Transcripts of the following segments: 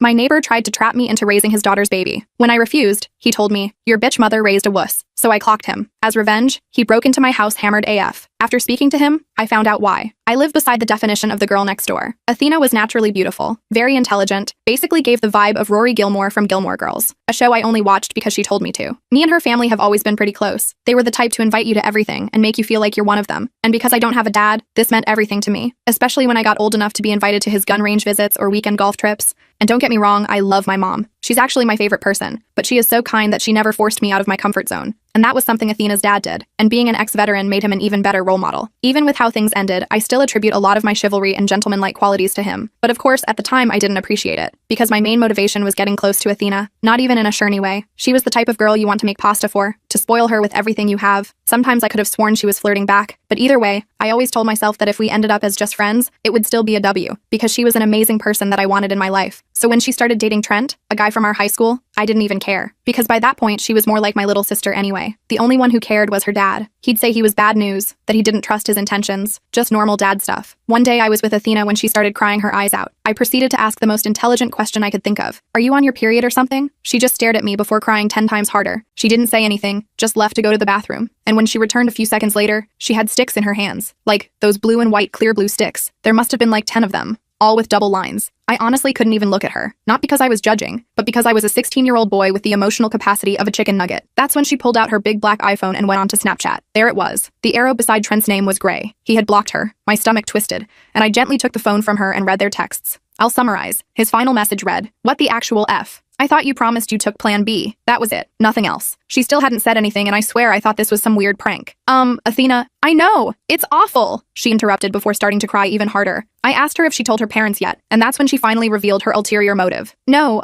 My neighbor tried to trap me into raising his daughter's baby. When I refused, he told me, "Your bitch mother raised a wuss." So I clocked him. As revenge, he broke into my house hammered AF. After speaking to him, I found out why. I live beside the definition of the girl next door. Athena was naturally beautiful, very intelligent, basically gave the vibe of Rory Gilmore from Gilmore Girls, a show I only watched because she told me to. Me and her family have always been pretty close. They were the type to invite you to everything and make you feel like you're one of them. And because I don't have a dad, this meant everything to me, especially when I got old enough to be invited to his gun range visits or weekend golf trips. And don't get me wrong, I love my mom. She's actually my favorite person, but she is so kind that she never forced me out of my comfort zone. And that was something Athena's dad did, and being an ex-veteran made him an even better role model. Even with how things ended, I still attribute a lot of my chivalry and gentleman-like qualities to him. But of course, at the time, I didn't appreciate it, because my main motivation was getting close to Athena, not even in a shirny way. She was the type of girl you want to make pasta for, to spoil her with everything you have. Sometimes I could have sworn she was flirting back, but either way, I always told myself that if we ended up as just friends, it would still be a W, because she was an amazing person that I wanted in my life. So when she started dating Trent, a guy from our high school, I didn't even care, because by that point, she was more like my little sister anyway. The only one who cared was her dad. He'd say he was bad news, that he didn't trust his intentions, just normal dad stuff. One day I was with Athena when she started crying her eyes out. I proceeded to ask the most intelligent question I could think of. "Are you on your period or something?" She just stared at me before crying 10 times harder. She didn't say anything, just left to go to the bathroom. And when she returned a few seconds later, she had sticks in her hands. Like, those blue and white clear blue sticks. There must have been like 10 of them, all with double lines. I honestly couldn't even look at her. Not because I was judging, but because I was a 16-year-old boy with the emotional capacity of a chicken nugget. That's when she pulled out her big black iPhone and went on to Snapchat. There it was. The arrow beside Trent's name was gray. He had blocked her. My stomach twisted, and I gently took the phone from her and read their texts. I'll summarize. His final message read, "What the actual F? I thought you promised you took plan B." That was it. Nothing else. She still hadn't said anything, and I swear I thought this was some weird prank. Athena, I know. It's awful," she interrupted before starting to cry even harder. I asked her if she told her parents yet, and that's when she finally revealed her ulterior motive. "No,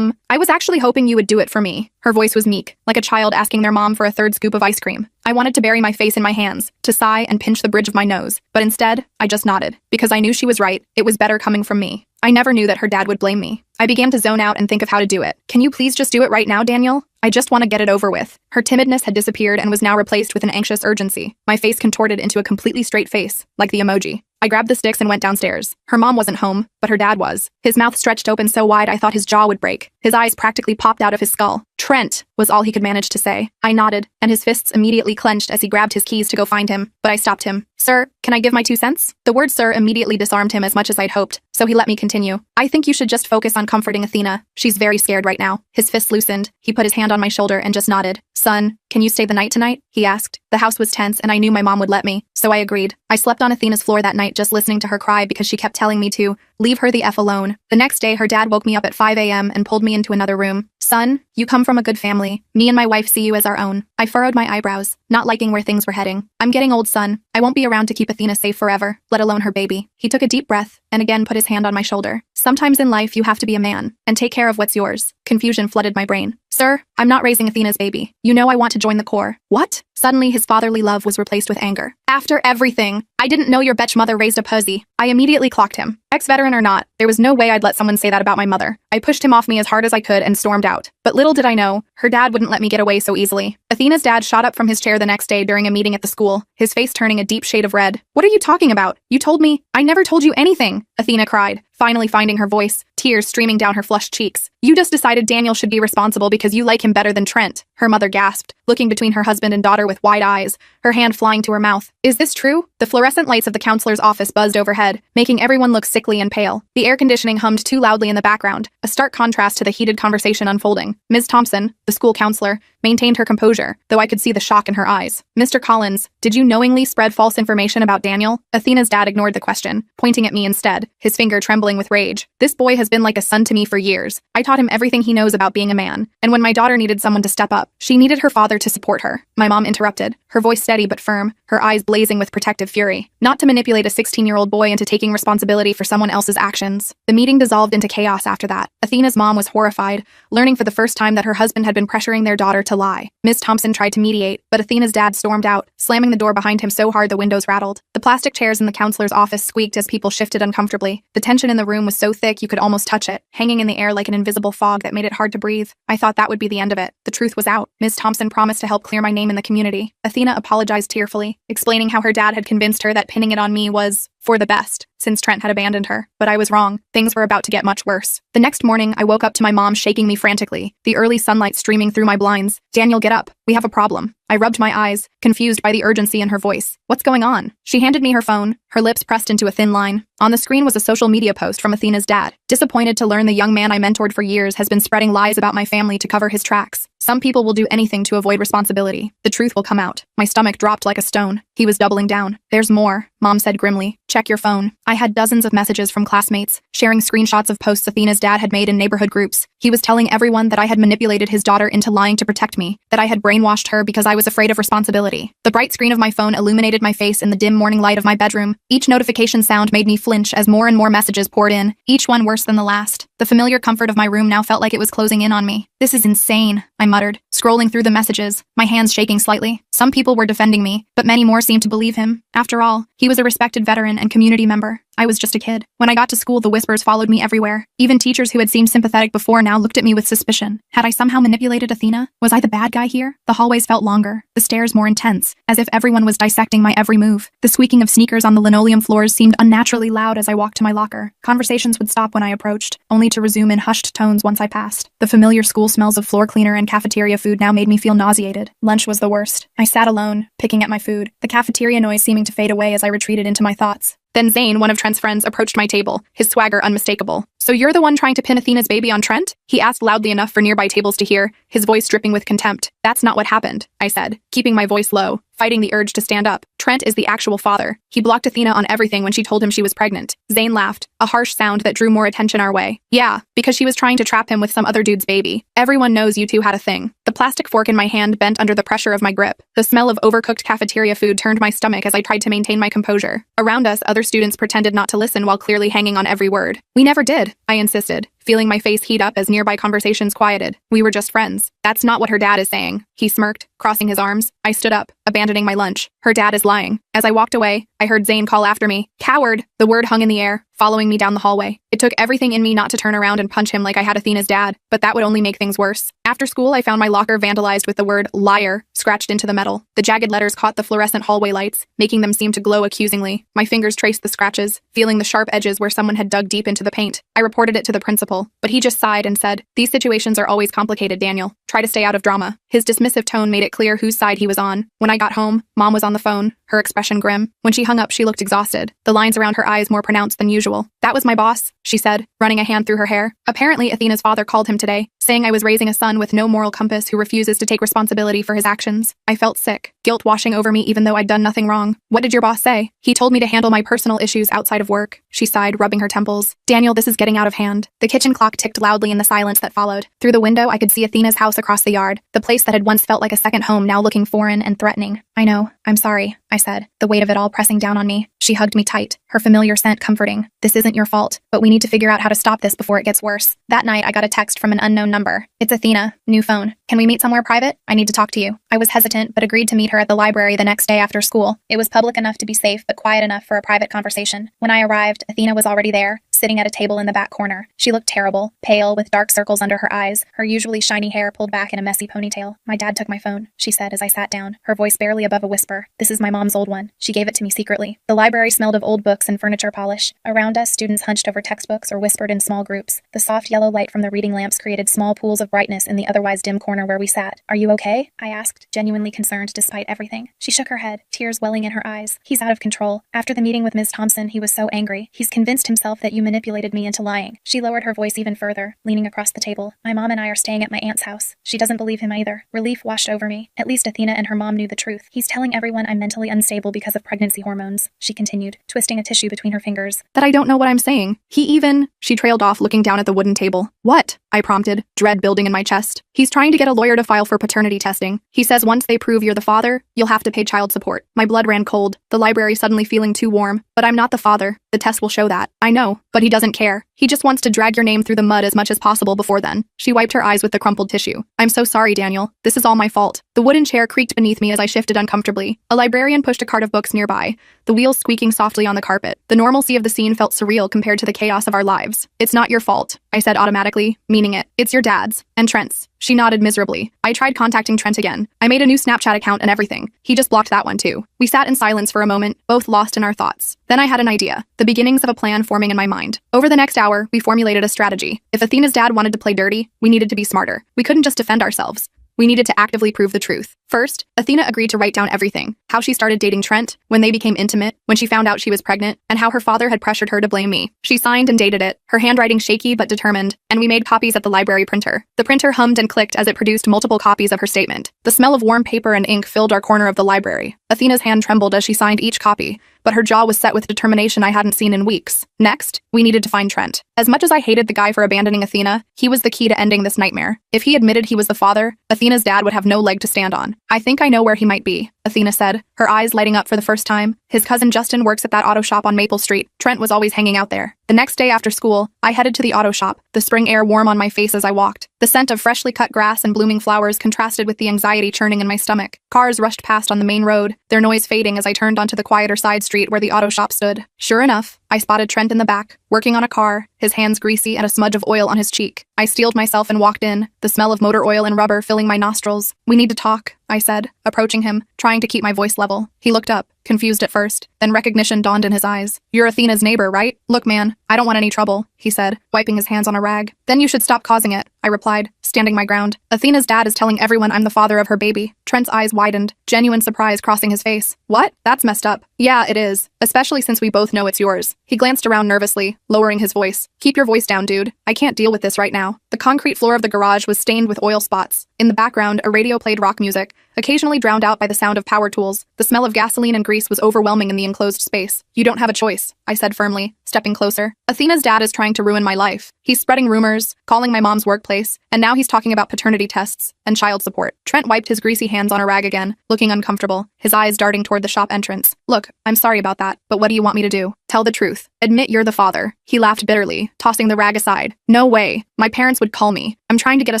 I was actually hoping you would do it for me." Her voice was meek, like a child asking their mom for a third scoop of ice cream. I wanted to bury my face in my hands, to sigh and pinch the bridge of my nose, but instead, I just nodded, because I knew she was right. It was better coming from me. I never knew that her dad would blame me. I began to zone out and think of how to do it. "Can you please just do it right now, Daniel? I just want to get it over with." Her timidness had disappeared and was now replaced with an anxious urgency. My face contorted into a completely straight face, like the emoji. I grabbed the sticks and went downstairs. Her mom wasn't home, but her dad was. His mouth stretched open so wide I thought his jaw would break. His eyes practically popped out of his skull. "Trent," was all he could manage to say. I nodded, and his fists immediately clenched as he grabbed his keys to go find him, but I stopped him. "Sir, can I give my 2 cents?" The word sir immediately disarmed him as much as I'd hoped, so he let me continue. "I think you should just focus on comforting Athena. She's very scared right now." His fist loosened. He put his hand on my shoulder and just nodded. "Son, can you stay the night tonight?" he asked. The house was tense, and I knew my mom would let me, so I agreed. I slept on Athena's floor that night just listening to her cry because she kept telling me to leave her the F alone. The next day, her dad woke me up at 5 a.m. and pulled me into another room. "Son, you come from a good family. Me and my wife see you as our own." I furrowed my eyebrows, not liking where things were heading. "I'm getting old, son. I won't be around to keep Athena safe forever, let alone her baby." He took a deep breath and again put his hand on my shoulder. "Sometimes in life you have to be a man and take care of what's yours." Confusion flooded my brain. "Sir, I'm not raising Athena's baby. You know I want to join the Corps." "What?" Suddenly his fatherly love was replaced with anger. "After everything, I didn't know your betch mother raised a pussy." I immediately clocked him. Ex-veteran or not, there was no way I'd let someone say that about my mother. I pushed him off me as hard as I could and stormed out. But little did I know, her dad wouldn't let me get away so easily. Athena's dad shot up from his chair the next day during a meeting at the school, his face turning a deep shade of red. "What are you talking about? You told me—" "I never told you anything," Athena cried, finally finding her voice, tears streaming down her flushed cheeks. "You just decided Daniel should be responsible because you like him better than Trent," her mother gasped, looking between her husband and daughter with wide eyes, her hand flying to her mouth. "Is this true?" The fluorescent lights of the counselor's office buzzed overhead, making everyone look sickly and pale. The air conditioning hummed too loudly in the background, a stark contrast to the heated conversation unfolding. Ms. Thompson, the school counselor, maintained her composure, though I could see the shock in her eyes. "Mr. Collins, did you knowingly spread false information about Daniel?" Athena's dad ignored the question, pointing at me instead, his finger trembling with rage. "This boy has been like a son to me for years. I taught him everything he knows about being a man, and when my daughter needed someone to step up, she needed her father to support her." My mom interrupted, her voice steady but firm, her eyes blazing with protective fury. "Not to manipulate a 16-year-old boy into taking responsibility for someone else's actions." The meeting dissolved into chaos after that. Athena's mom was horrified, learning for the first time that her husband had been pressuring their daughter to lie. Ms. Thompson tried to mediate, but Athena's dad stormed out, slamming the door behind him so hard the windows rattled. The plastic chairs in the counselor's office squeaked as people shifted uncomfortably. The tension in the room was so thick you could almost touch it, hanging in the air like an invisible fog that made it hard to breathe. I thought that would be the end of it. The truth was out. Ms. Thompson promised to help clear my name in the community. Athena apologized tearfully, explaining how her dad had convinced her that pinning it on me was For the best, since Trent had abandoned her. But I was wrong. Things were about to get much worse. The next morning, I woke up to my mom shaking me frantically, the early sunlight streaming through my blinds. Daniel, get up. We have a problem. I rubbed my eyes, confused by the urgency in her voice. What's going on? She handed me her phone, her lips pressed into a thin line. On the screen was a social media post from Athena's dad. Disappointed to learn the young man I mentored for years has been spreading lies about my family to cover his tracks. Some people will do anything to avoid responsibility. The truth will come out. My stomach dropped like a stone. He was doubling down. There's more, Mom said grimly. Check your phone. I had dozens of messages from classmates, sharing screenshots of posts Athena's dad had made in neighborhood groups. He was telling everyone that I had manipulated his daughter into lying to protect me, that I had brainwashed her because I was afraid of responsibility. The bright screen of my phone illuminated my face in the dim morning light of my bedroom. Each notification sound made me flinch as more and more messages poured in, each one worse than the last. The familiar comfort of my room now felt like it was closing in on me. This is insane, I muttered, scrolling through the messages, my hands shaking slightly. Some people were defending me, but many more seemed to believe him. After all, he was a respected veteran and community member. I was just a kid. When I got to school, the whispers followed me everywhere. Even teachers who had seemed sympathetic before now looked at me with suspicion. Had I somehow manipulated Athena? Was I the bad guy here? The hallways felt longer, the stairs more intense, as if everyone was dissecting my every move. The squeaking of sneakers on the linoleum floors seemed unnaturally loud as I walked to my locker. Conversations would stop when I approached, only to resume in hushed tones once I passed. The familiar school smells of floor cleaner and cafeteria food now made me feel nauseated. Lunch was the worst. I sat alone, picking at my food, the cafeteria noise seeming to fade away as I retreated into my thoughts. Then Zane, one of Trent's friends, approached my table, his swagger unmistakable. So you're the one trying to pin Athena's baby on Trent? He asked loudly enough for nearby tables to hear, his voice dripping with contempt. That's not what happened, I said, keeping my voice low, fighting the urge to stand up. Trent is the actual father. He blocked Athena on everything when she told him she was pregnant. Zane laughed, a harsh sound that drew more attention our way. Yeah, because she was trying to trap him with some other dude's baby. Everyone knows you two had a thing. The plastic fork in my hand bent under the pressure of my grip. The smell of overcooked cafeteria food turned my stomach as I tried to maintain my composure. Around us, other students pretended not to listen while clearly hanging on every word. We never did, I insisted, feeling my face heat up as nearby conversations quieted. We were just friends. That's not what her dad is saying. He smirked, crossing his arms. I stood up, abandoning my lunch. Her dad is lying. As I walked away, I heard Zane call after me. Coward! The word hung in the air, following me down the hallway. It took everything in me not to turn around and punch him like I had Athena's dad, but that would only make things worse. After school, I found my locker vandalized with the word liar scratched into the metal. The jagged letters caught the fluorescent hallway lights, making them seem to glow accusingly. My fingers traced the scratches, feeling the sharp edges where someone had dug deep into the paint. I reported it to the principal, but he just sighed and said, "These situations are always complicated, Daniel. Try to stay out of drama." His dismissive tone made it clear whose side he was on. When I got home, Mom was on the phone, her expression grim. When she hung up, she looked exhausted, the lines around her eyes more pronounced than usual. "That was my boss," she said, running a hand through her hair. "Apparently, Athena's father called him today, saying I was raising a son with no moral compass who refuses to take responsibility for his actions. I felt sick, guilt washing over me even though I'd done nothing wrong. What did your boss say? He told me to handle my personal issues outside of work." She sighed, rubbing her temples. "Daniel, this is getting out of hand." The kitchen clock ticked loudly in the silence that followed. Through the window, I could see Athena's house across the yard, the place that had once felt like a second home now looking foreign and threatening. "I know. I'm sorry," I said, the weight of it all pressing down on me. She hugged me tight, her familiar scent comforting. "This isn't your fault, but we need to figure out how to stop this before it gets worse." That night, I got a text from an unknown number. "It's Athena. New phone. Can we meet somewhere private? I need to talk to you." I was hesitant, but agreed to meet her at the library the next day after school. It was public enough to be safe, but quiet enough for a private conversation. When I arrived, Athena was already there, sitting at a table in the back corner. She looked terrible, pale, with dark circles under her eyes, her usually shiny hair pulled back in a messy ponytail. "My dad took my phone," she said as I sat down, her voice barely above a whisper. "This is my mom's old one. She gave it to me secretly." The library smelled of old books and furniture polish. Around us, students hunched over textbooks or whispered in small groups. The soft yellow light from the reading lamps created small pools of brightness in the otherwise dim corner where we sat. "Are you okay?" I asked, genuinely concerned despite everything. She shook her head, tears welling in her eyes. "He's out of control. After the meeting with Ms. Thompson, he was so angry. He's convinced himself that you manipulated me into lying." She lowered her voice even further, leaning across the table. "My mom and I are staying at my aunt's house. She doesn't believe him either." Relief washed over me. At least Athena and her mom knew the truth. "He's telling everyone I'm mentally unstable because of pregnancy hormones," she continued, twisting a tissue between her fingers. "That I don't know what I'm saying. He even—" She trailed off, looking down at the wooden table. "What?" I prompted, dread building in my chest. "He's trying to get a lawyer to file for paternity testing. He says once they prove you're the father, you'll have to pay child support." My blood ran cold, the library suddenly feeling too warm. "But I'm not the father. The test will show that." "I know, but he doesn't care. He just wants to drag your name through the mud as much as possible before then." She wiped her eyes with the crumpled tissue. "I'm so sorry, Daniel. This is all my fault." The wooden chair creaked beneath me as I shifted uncomfortably. A librarian pushed a cart of books nearby, the wheels squeaking softly on the carpet. The normalcy of the scene felt surreal compared to the chaos of our lives. "It's not your fault," I said automatically, meaning meaning it. It's your dad's. And Trent's. She nodded miserably. I tried contacting Trent again. I made a new Snapchat account and everything. He just blocked that one too. We sat in silence for a moment, both lost in our thoughts. Then I had an idea. The beginnings of a plan forming in my mind. Over the next hour, we formulated a strategy. If Athena's dad wanted to play dirty, we needed to be smarter. We couldn't just defend ourselves. We needed to actively prove the truth. First, Athena agreed to write down everything. How she started dating Trent, when they became intimate, when she found out she was pregnant, and how her father had pressured her to blame me. She signed and dated it, her handwriting shaky but determined, and we made copies at the library printer. The printer hummed and clicked as it produced multiple copies of her statement. The smell of warm paper and ink filled our corner of the library. Athena's hand trembled as she signed each copy, but her jaw was set with determination I hadn't seen in weeks. Next, we needed to find Trent. As much as I hated the guy for abandoning Athena, he was the key to ending this nightmare. If he admitted he was the father, Athena's dad would have no leg to stand on. I think I know where he might be, Athena said, her eyes lighting up for the first time. His cousin Justin works at that auto shop on Maple Street. Trent was always hanging out there. The next day after school, I headed to the auto shop, the spring air warm on my face as I walked. The scent of freshly cut grass and blooming flowers contrasted with the anxiety churning in my stomach. Cars rushed past on the main road, their noise fading as I turned onto the quieter side street where the auto shop stood. Sure enough, I spotted Trent in the back, working on a car, his hands greasy and a smudge of oil on his cheek. I steeled myself and walked in, the smell of motor oil and rubber filling my nostrils. "We need to talk," I said, approaching him, trying to keep my voice level. He looked up, confused at first, then recognition dawned in his eyes. "You're Athena's neighbor, right? Look, man, I don't want any trouble," he said, wiping his hands on a rag. "Then you should stop causing it," I replied, standing my ground. "Athena's dad is telling everyone I'm the father of her baby." Trent's eyes widened, genuine surprise crossing his face. "What? That's messed up." "Yeah, it is, especially since we both know it's yours." He glanced around nervously, lowering his voice. "Keep your voice down, dude. I can't deal with this right now." The concrete floor of the garage was stained with oil spots. In the background, a radio played rock music, occasionally drowned out by the sound of power tools. The smell of gasoline and grease was overwhelming in the enclosed space. "You don't have a choice," I said firmly, stepping closer. "Athena's dad is trying to ruin my life. He's spreading rumors, calling my mom's workplace, and now he's talking about paternity tests and child support." Trent wiped his greasy hands on a rag again, looking uncomfortable, his eyes darting toward the shop entrance. "Look, I'm sorry about that, but what do you want me to do? Tell the truth. Admit you're the father." He laughed bitterly, tossing the rag aside. "No way. My parents would call me. I'm trying to get a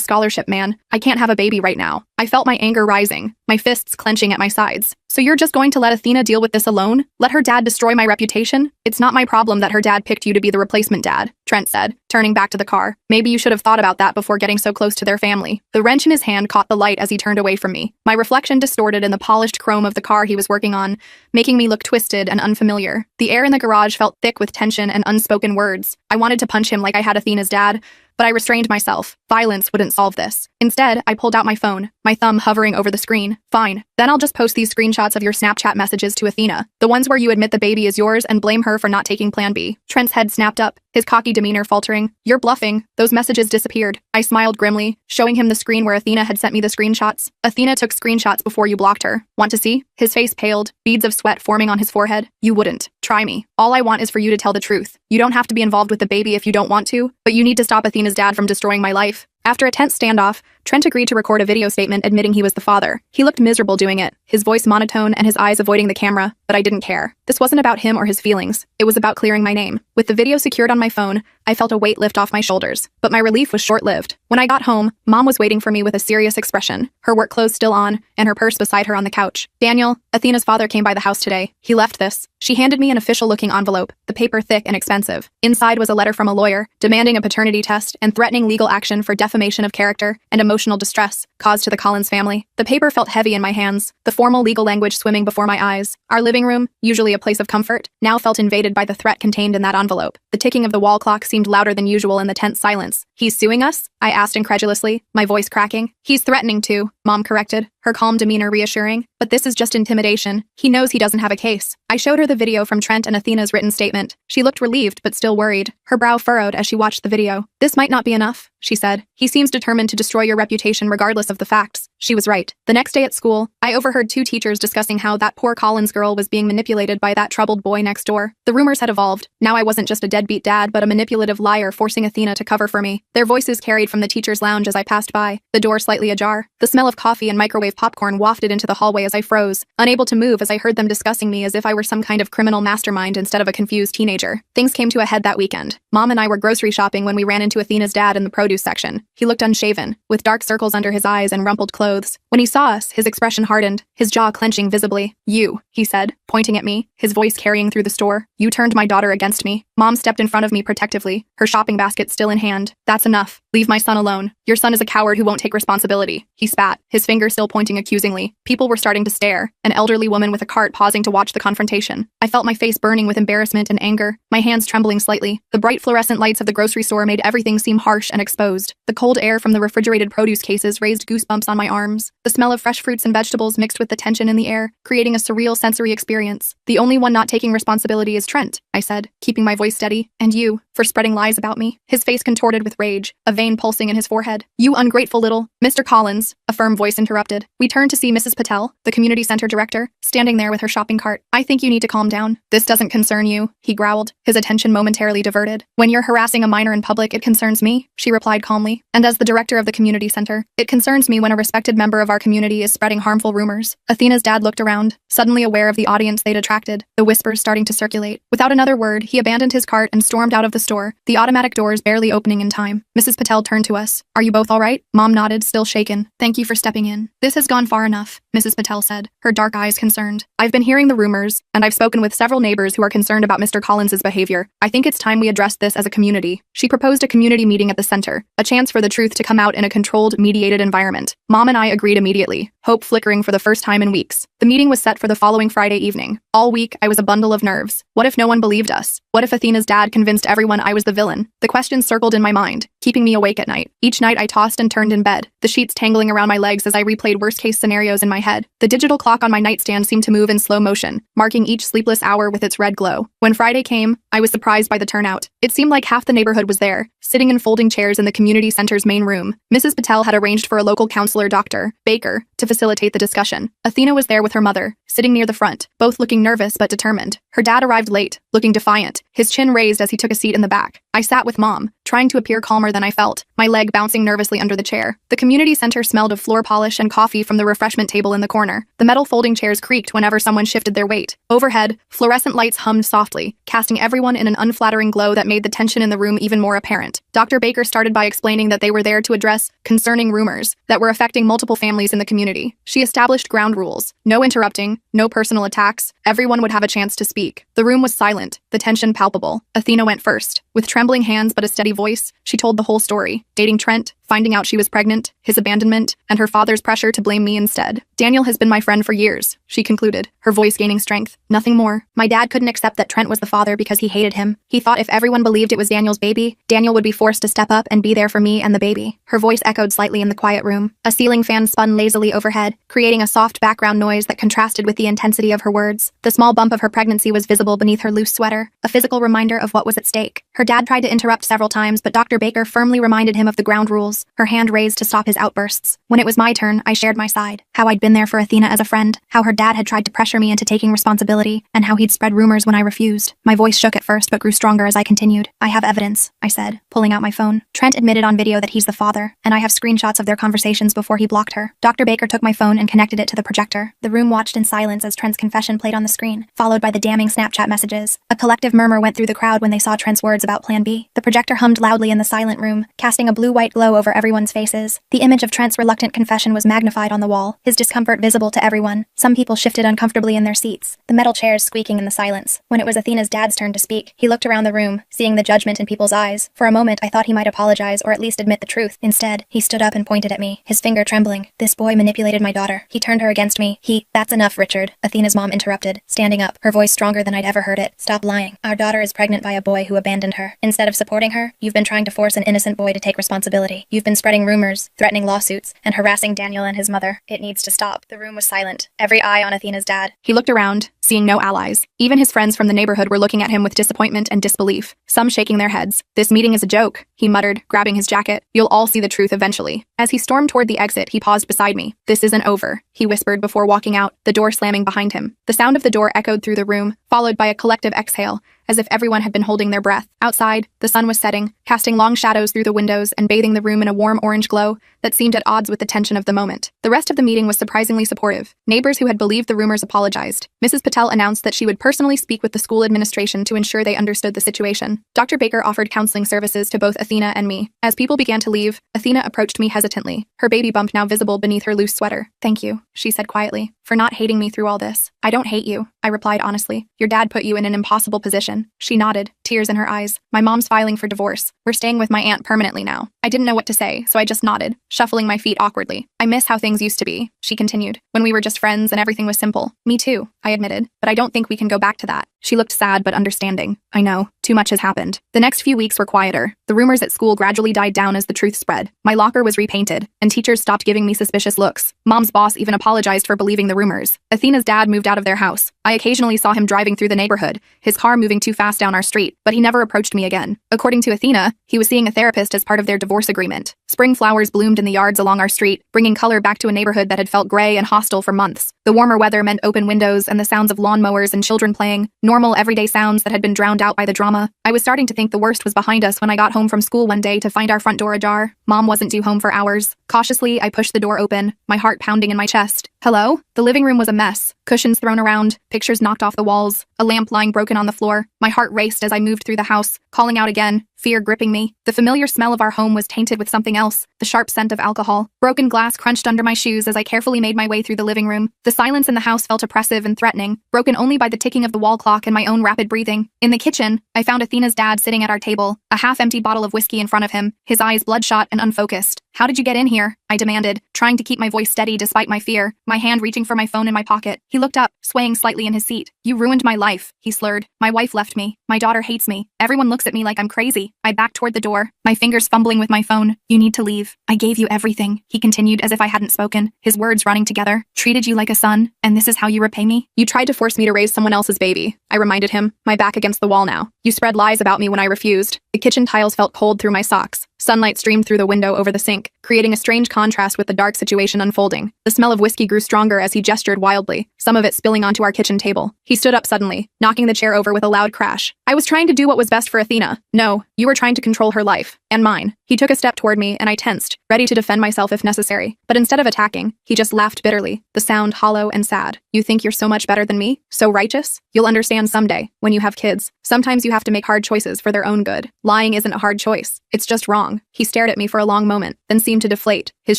scholarship, man. I can't have a baby right now." I felt my anger rising, my fists clenching at my sides. "So you're just going to let Athena deal with this alone? Let her dad destroy my reputation? It's not my problem that her dad picked you to be the replacement dad," Trent said, turning back to the car. "Maybe you should have thought about that before getting so close to their family." The wrench in his hand caught the light as he turned away from me. My reflection distorted in the polished chrome of the car he was working on, making me look twisted and unfamiliar. The air in the garage felt thick with tension and unspoken words. I wanted to punch him like I had Athena's dad, but I restrained myself. Violence wouldn't solve this. Instead, I pulled out my phone, my thumb hovering over the screen. "Fine. Then I'll just post these screenshots of your Snapchat messages to Athena. The ones where you admit the baby is yours and blame her for not taking Plan B." Trent's head snapped up, his cocky demeanor faltering. "You're bluffing. Those messages disappeared." I smiled grimly, showing him the screen where Athena had sent me the screenshots. "Athena took screenshots before you blocked her. Want to see?" His face paled, beads of sweat forming on his forehead. "You wouldn't. Try me. All I want is for you to tell the truth. You don't have to be involved with the baby if you don't want to, but you need to stop Athena's dad from destroying my life." After a tense standoff, Trent agreed to record a video statement admitting he was the father. He looked miserable doing it, his voice monotone and his eyes avoiding the camera, but I didn't care. This wasn't about him or his feelings. It was about clearing my name. With the video secured on my phone, I felt a weight lift off my shoulders, but my relief was short-lived. When I got home, Mom was waiting for me with a serious expression, her work clothes still on, and her purse beside her on the couch. "Daniel, Athena's father came by the house today. He left this." She handed me an official-looking envelope, the paper thick and expensive. Inside was a letter from a lawyer, demanding a paternity test and threatening legal action for defamation of character and emotional distress caused to the Collins family. The paper felt heavy in my hands, the formal legal language swimming before my eyes. Our living room, usually a place of comfort, now felt invaded by the threat contained in that envelope. The ticking of the wall clock seemed louder than usual in the tense silence. "He's suing us?" I asked incredulously, my voice cracking. "He's threatening to," Mom corrected, her calm demeanor reassuring. "But this is just intimidation. He knows he doesn't have a case." I showed her the video from Trent and Athena's written statement. She looked relieved but still worried, her brow furrowed as she watched the video. "This might not be enough," she said. "He seems determined to destroy your reputation regardless of the facts." She was right. The next day at school, I overheard two teachers discussing how that poor Collins girl was being manipulated by that troubled boy next door. The rumors had evolved. Now I wasn't just a deadbeat dad, but a manipulative liar forcing Athena to cover for me. Their voices carried from the teacher's lounge as I passed by, the door slightly ajar. The smell of coffee and microwave of popcorn wafted into the hallway as I froze, unable to move as I heard them discussing me as if I were some kind of criminal mastermind instead of a confused teenager. Things came to a head that weekend. Mom and I were grocery shopping when we ran into Athena's dad in the produce section. He looked unshaven, with dark circles under his eyes and rumpled clothes. When he saw us, his expression hardened, his jaw clenching visibly. "You," he said, pointing at me, his voice carrying through the store. "You turned my daughter against me." Mom stepped in front of me protectively, her shopping basket still in hand. "That's enough. Leave my son alone. Your son is a coward who won't take responsibility." He spat, his finger still pointing accusingly. People were starting to stare, an elderly woman with a cart pausing to watch the confrontation. I felt my face burning with embarrassment and anger, my hands trembling slightly. The bright fluorescent lights of the grocery store made everything seem harsh and exposed. The cold air from the refrigerated produce cases raised goosebumps on my arms. The smell of fresh fruits and vegetables mixed with the tension in the air, creating a surreal sensory experience. "The only one not taking responsibility is Trent," I said, keeping my voice steady. "And you, for spreading lies about me." His face contorted with rage, a vein pulsing in his forehead. "You ungrateful little—" "Mr. Collins," a firm voice interrupted. We turned to see Mrs. Patel, the community center director, standing there with her shopping cart. "I think you need to calm down. This doesn't concern you," he growled, his attention momentarily diverted. "When you're harassing a minor in public, it concerns me," she replied calmly. "And as the director of the community center, it concerns me when a respected member of our community is spreading harmful rumors." Athena's dad looked around, suddenly aware of the audience they'd attracted, the whispers starting to circulate. Without another word, he abandoned his cart and stormed out of the store, the automatic doors barely opening in time. Mrs. Patel turned to us. "Are you both all right?" Mom nodded, still shaken. "Thank you for stepping in. This has gone far enough," Mrs. Patel said, her dark eyes concerned. "I've been hearing the rumors, and I've spoken with several neighbors who are concerned about Mr. Collins's behavior. I think it's time we address this as a community." She proposed a community meeting at the center, a chance for the truth to come out in a controlled, mediated environment. Mom and I agreed immediately, hope flickering for the first time in weeks. The meeting was set for the following Friday evening. All week, I was a bundle of nerves. What if no one believed us? What if Athena's dad convinced everyone I was the villain? The questions circled in my mind, keeping me awake at night. Each night I tossed and turned in bed, the sheets tangling around my legs as I replayed worst-case scenarios in my head. The digital clock on my nightstand seemed to move in slow motion, marking each sleepless hour with its red glow. When Friday came, I was surprised by the turnout. It seemed like half the neighborhood was there, sitting in folding chairs in the community center's main room. Mrs. Patel had arranged for a local counselor, Dr. Baker, to facilitate the discussion. Athena was there with her mother, sitting near the front, both looking nervous but determined. Her dad arrived late, looking defiant, his chin raised as he took a seat in the back. I sat with Mom, trying to appear calmer than I felt, my leg bouncing nervously under the chair. The community center smelled of floor polish and coffee from the refreshment table in the corner. The metal folding chairs creaked whenever someone shifted their weight. Overhead, fluorescent lights hummed softly, casting everyone in an unflattering glow that made the tension in the room even more apparent. Dr. Baker started by explaining that they were there to address concerning rumors that were affecting multiple families in the community. She established ground rules: no interrupting, no personal attacks, everyone would have a chance to speak. The room was silent, the tension palpable. Athena went first. With trembling hands but a steady voice, she told the whole story, dating Trent, finding out she was pregnant, his abandonment, and her father's pressure to blame me instead. "Daniel has been my friend for years," she concluded, her voice gaining strength. "Nothing more. My dad couldn't accept that Trent was the father because he hated him. He thought if everyone believed it was Daniel's baby, Daniel would be forced to step up and be there for me and the baby." Her voice echoed slightly in the quiet room. A ceiling fan spun lazily overhead, creating a soft background noise that contrasted with the intensity of her words. The small bump of her pregnancy was visible beneath her loose sweater, a physical reminder of what was at stake. Her dad tried to interrupt several times, but Dr. Baker firmly reminded him of the ground rules, her hand raised to stop his outbursts. When it was my turn, I shared my side. How I'd been there for Athena as a friend, how her dad had tried to pressure me into taking responsibility, and how he'd spread rumors when I refused. My voice shook at first but grew stronger as I continued. "I have evidence," I said, pulling out my phone. "Trent admitted on video that he's the father, and I have screenshots of their conversations before he blocked her." Dr. Baker took my phone and connected it to the projector. The room watched in silence as Trent's confession played on the screen, followed by the damning Snapchat messages. A collective murmur went through the crowd when they saw Trent's words about Plan B. The projector hummed loudly in the silent room, casting a blue-white glow over everyone's faces. The image of Trent's reluctant confession was magnified on the wall, his discomfort visible to everyone. Some people shifted uncomfortably in their seats, the metal chairs squeaking in the silence. When it was Athena's dad's turn to speak, he looked around the room, seeing the judgment in people's eyes. For a moment, I thought he might apologize or at least admit the truth. Instead, he stood up and pointed at me, his finger trembling. "This boy manipulated my daughter. He turned her against me. That's enough, Richard," Athena's mom interrupted, standing up, her voice stronger than I'd ever heard it. "Stop lying. Our daughter is pregnant by a boy who abandoned her. Instead of supporting her, you've been trying to force an innocent boy to take responsibility. You've been spreading rumors, threatening lawsuits, and harassing Daniel and his mother. It needs to stop." The room was silent, every eye on Athena's dad. He looked around, seeing no allies. Even his friends from the neighborhood were looking at him with disappointment and disbelief, some shaking their heads. "This meeting is a joke," he muttered, grabbing his jacket. "You'll all see the truth eventually." As he stormed toward the exit, he paused beside me. "This isn't over," he whispered before walking out, the door slamming behind him. The sound of the door echoed through the room, followed by a collective exhale, as if everyone had been holding their breath. Outside, the sun was setting, casting long shadows through the windows and bathing the room in a warm orange glow that seemed at odds with the tension of the moment. The rest of the meeting was surprisingly supportive. Neighbors who had believed the rumors apologized. Mrs. Patel announced that she would personally speak with the school administration to ensure they understood the situation. Dr. Baker offered counseling services to both Athena and me. As people began to leave, Athena approached me hesitantly, her baby bump now visible beneath her loose sweater. "Thank you," she said quietly, "for not hating me through all this." "I don't hate you," I replied honestly. "Your dad put you in an impossible position." She nodded, tears in her eyes. "My mom's filing for divorce. We're staying with my aunt permanently now." I didn't know what to say, so I just nodded, shuffling my feet awkwardly. "I miss how things used to be," she continued, "when we were just friends and everything was simple." "Me too," I admitted, "but I don't think we can go back to that." She looked sad but understanding. "I know, too much has happened." The next few weeks were quieter. The rumors at school gradually died down as the truth spread. My locker was repainted, and teachers stopped giving me suspicious looks. Mom's boss even apologized for believing the rumors. Athena's dad moved out of their house. I occasionally saw him driving through the neighborhood, his car moving too fast down our street, but he never approached me again. According to Athena, he was seeing a therapist as part of their divorce agreement. Spring flowers bloomed in the yards along our street, bringing color back to a neighborhood that had felt gray and hostile for months. The warmer weather meant open windows and the sounds of lawnmowers and children playing, normal everyday sounds that had been drowned out by the drama. I was starting to think the worst was behind us when I got home from school one day to find our front door ajar. Mom wasn't due home for hours. Cautiously, I pushed the door open, my heart pounding in my chest. "Hello?" The living room was a mess. Cushions thrown around, pictures knocked off the walls, a lamp lying broken on the floor. My heart raced as I moved through the house, calling out again, fear gripping me. The familiar smell of our home was tainted with something else, the sharp scent of alcohol. Broken glass crunched under my shoes as I carefully made my way through the living room. The silence in the house felt oppressive and threatening, broken only by the ticking of the wall clock and my own rapid breathing. In the kitchen, I found Athena's dad sitting at our table, a half-empty bottle of whiskey in front of him, his eyes bloodshot and unfocused. "How did you get in here?" I demanded, trying to keep my voice steady despite my fear, my hand reaching for my phone in my pocket. He looked up, swaying slightly in his seat. "You ruined my life," he slurred. "My wife left me. My daughter hates me. Everyone looks at me like I'm crazy." I backed toward the door, my fingers fumbling with my phone. "You need to leave. I gave you everything," he continued as if I hadn't spoken, his words running together. "Treated you like a son, and this is how you repay me?" "You tried to force me to raise someone else's baby," I reminded him, my back against the wall now. "You spread lies about me when I refused." The kitchen tiles felt cold through my socks. Sunlight streamed through the window over the sink, creating a strange contrast with the dark situation unfolding. The smell of whiskey grew stronger as he gestured wildly, some of it spilling onto our kitchen table. He stood up suddenly, knocking the chair over with a loud crash. "I was trying to do what was best for Athena. No, you were trying to control her life. And mine." He took a step toward me, and I tensed, ready to defend myself if necessary. But instead of attacking, he just laughed bitterly, the sound hollow and sad. "You think you're so much better than me? So righteous? You'll understand someday, when you have kids. Sometimes you have to make hard choices for their own good. Lying isn't a hard choice. It's just wrong." He stared at me for a long moment, then seemed to deflate, his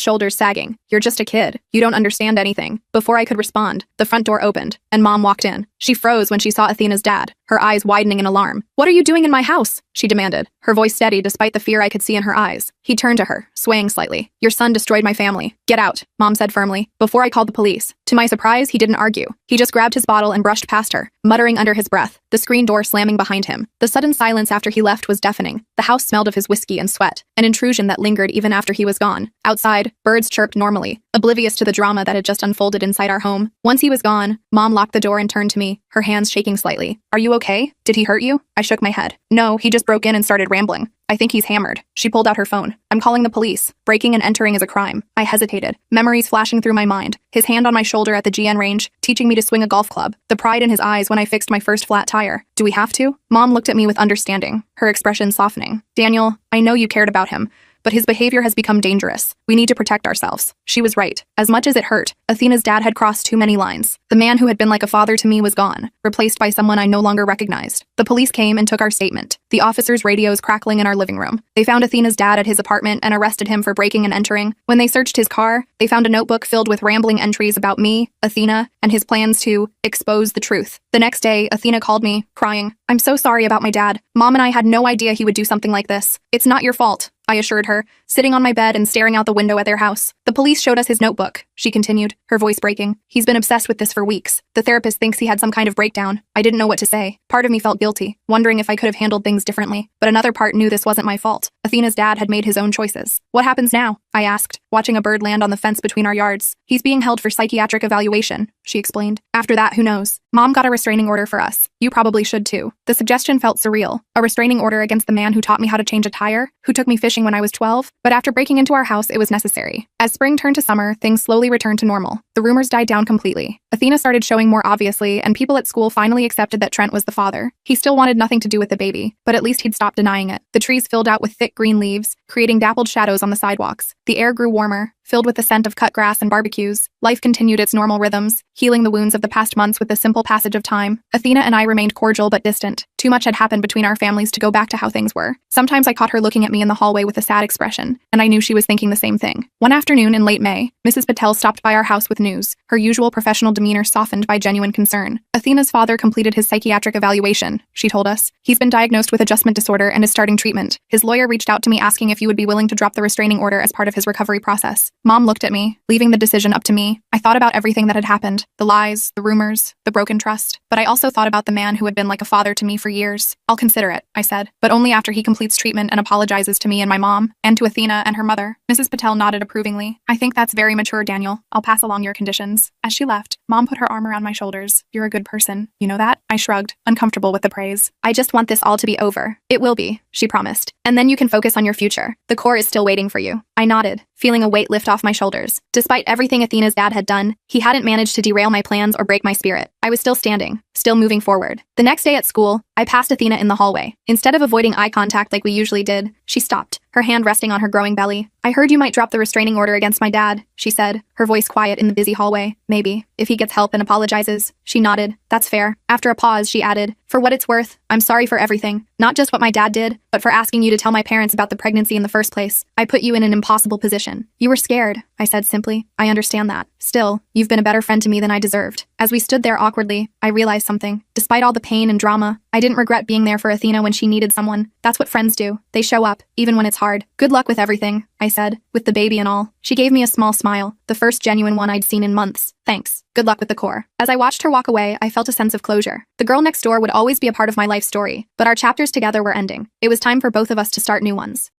shoulders sagging. "You're just a kid. You don't understand anything." Before I could respond, the front door opened, and Mom walked in. She froze when she saw Athena's dad, her eyes widening in alarm. "What are you doing in my house?" she demanded, her voice steady despite the fear I could see in her eyes. He turned to her, swaying slightly. "Your son destroyed my family. Get out," Mom said firmly, before I called the police. To my surprise, he didn't argue. He just grabbed his bottle and brushed past her, muttering under his breath, the screen door slamming behind him. The sudden silence after he left was deafening. The house smelled of his whiskey and sweat, an intrusion that lingered even after he was gone. Outside, birds chirped normally, oblivious to the drama that had just unfolded inside our home. Once he was gone, Mom locked the door and turned to me, her hands shaking slightly. "Are you okay? Did he hurt you?" I shook my head. "No, he just broke in and started rambling. I think he's hammered." She pulled out her phone. "I'm calling the police. Breaking and entering is a crime." I hesitated, memories flashing through my mind. His hand on my shoulder at the GN range, teaching me to swing a golf club. The pride in his eyes when I fixed my first flat tire. "Do we have to?" Mom looked at me with understanding, her expression softening. "Daniel, I know you cared about him, but his behavior has become dangerous. We need to protect ourselves." She was right. As much as it hurt, Athena's dad had crossed too many lines. The man who had been like a father to me was gone, replaced by someone I no longer recognized. The police came and took our statement, the officers' radios crackling in our living room. They found Athena's dad at his apartment and arrested him for breaking and entering. When they searched his car, they found a notebook filled with rambling entries about me, Athena, and his plans to expose the truth. The next day, Athena called me, crying. "I'm so sorry about my dad. Mom and I had no idea he would do something like this. It's not your fault," I assured her, sitting on my bed and staring out the window at their house. "The police showed us his notebook," she continued, her voice breaking. "He's been obsessed with this for weeks. The therapist thinks he had some kind of breakdown." I didn't know what to say. Part of me felt guilty, wondering if I could have handled things differently. But another part knew this wasn't my fault. Athena's dad had made his own choices. "What happens now?" I asked, watching a bird land on the fence between our yards. "He's being held for psychiatric evaluation," she explained. "After that, who knows? Mom got a restraining order for us. You probably should too." The suggestion felt surreal. A restraining order against the man who taught me how to change a tire, who took me fishing when I was 12? But after breaking into our house, it was necessary. As spring turned to summer, things slowly returned to normal. The rumors died down completely. Athena started showing more obviously, and people at school finally accepted that Trent was the father. He still wanted nothing to do with the baby, but at least he'd stopped denying it. The trees filled out with thick green leaves, creating dappled shadows on the sidewalks. The air grew warmer, filled with the scent of cut grass and barbecues. Life continued its normal rhythms, healing the wounds of the past months with the simple passage of time. Athena and I remained cordial but distant. Too much had happened between our families to go back to how things were. Sometimes I caught her looking at me in the hallway with a sad expression, and I knew she was thinking the same thing. One afternoon in late May, Mrs. Patel stopped by our house with news, her usual professional demeanor softened by genuine concern. Athena's father completed his psychiatric evaluation, she told us. He's been diagnosed with adjustment disorder and is starting treatment. His lawyer reached out to me asking if you would be willing to drop the restraining order as part of his recovery process. Mom looked at me, leaving the decision up to me. I thought about everything that had happened, the lies, the rumors, the broken trust. But I also thought about the man who had been like a father to me for years. I'll consider it, I said, but only after he completes treatment and apologizes to me and my mom, and to Athena and her mother. Mrs. Patel nodded approvingly. I think that's very mature, Daniel. I'll pass along your conditions. As she left, Mom put her arm around my shoulders. You're a good person. You know that? I shrugged, uncomfortable with the praise. I just want this all to be over. It will be, she promised. And then you can focus on your future. The core is still waiting for you. I nodded, feeling a weight lift off my shoulders. Despite everything Athena's dad had done, he hadn't managed to derail my plans or break my spirit. I was still standing, still moving forward. The next day at school, I passed Athena in the hallway. Instead of avoiding eye contact like we usually did, she stopped, her hand resting on her growing belly. I heard you might drop the restraining order against my dad, she said, her voice quiet in the busy hallway. Maybe, if he gets help and apologizes. She nodded. That's fair. After a pause, she added, for what it's worth, I'm sorry for everything. Not just what my dad did, but for asking you to tell my parents about the pregnancy in the first place. I put you in an impossible position. You were scared, I said simply. I understand that. Still, you've been a better friend to me than I deserved. As we stood there awkwardly, I realized something. Despite all the pain and drama, I didn't regret being there for Athena when she needed someone. That's what friends do. They show up, even when it's hard. Good luck with everything, I said, with the baby and all. She gave me a small smile, the first genuine one I'd seen in months. Thanks. Good luck with the core. As I watched her walk away, I felt a sense of closure. The girl next door would always be a part of my life story, but our chapters together were ending. It was time for both of us to start new ones.